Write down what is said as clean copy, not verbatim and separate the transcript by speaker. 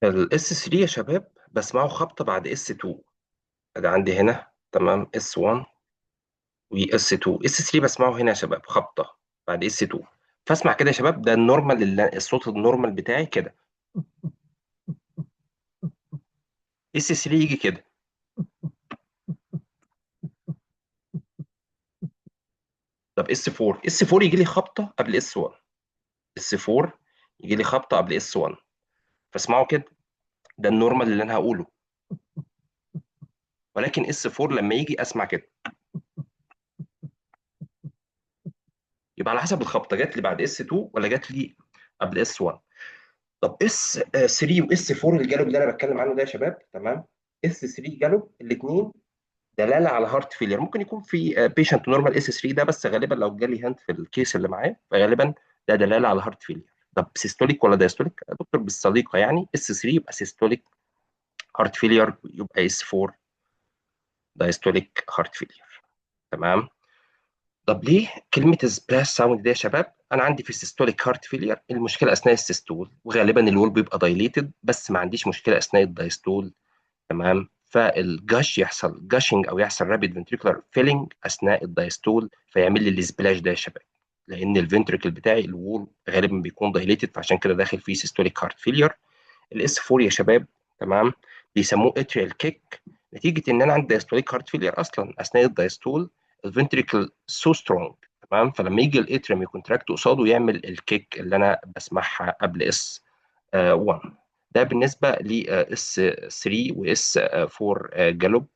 Speaker 1: الاس 3 يا شباب بسمعه خبطه بعد اس 2. ده عندي هنا تمام اس 1 واس 2. اس 3 بسمعه هنا يا شباب خبطه بعد اس 2. فاسمع كده يا شباب، ده النورمال الصوت النورمال بتاعي كده. اس 3 يجي كده. طب اس 4، اس 4 يجي لي خبطه قبل اس 1. اس 4 يجي لي خبطه قبل اس 1، فاسمعه كده. ده النورمال اللي انا هقوله. ولكن اس 4 لما يجي اسمع كده. يبقى على حسب الخبطه جات لي بعد اس 2 ولا جات لي قبل اس 1. طب اس 3 واس 4 الجالوب اللي انا بتكلم عنه ده يا شباب تمام. اس 3 جالوب الاثنين دلاله على هارت فيلير. ممكن يكون في بيشنت نورمال اس 3 ده، بس غالبا لو جالي هانت في الكيس اللي معاه فغالبا ده دلاله على هارت فيلير. طب سيستوليك ولا دايستوليك يا دكتور؟ بالسليقه يعني اس 3 يبقى سيستوليك هارت فيلير، يبقى اس 4 دايستوليك هارت فيلير. تمام. طب ليه كلمة سبلاش ساوند دي يا شباب؟ أنا عندي في السيستوليك هارت فيلير المشكلة أثناء السيستول، وغالبا الوول بيبقى دايليتد، بس ما عنديش مشكلة أثناء الدايستول. تمام. فالجاش يحصل جاشنج أو يحصل رابيد فنتريكولار فيلينج أثناء الدايستول، فيعمل لي السبلاش ده يا شباب. لأن الفنتريكل بتاعي الوول غالبا بيكون دايليتد، فعشان كده داخل فيه سيستوليك هارت فيلير. الاس 4 يا شباب تمام بيسموه اتريال كيك، نتيجه ان انا عندي دايستوليك هارت فيلير اصلا اثناء الدايستول. الفنتريكل سو سترونج تمام، فلما يجي الاتريوم يكونتراكت قصاده يعمل الكيك اللي انا بسمعها قبل اس 1. ده بالنسبه لاس 3 واس 4 جالوب.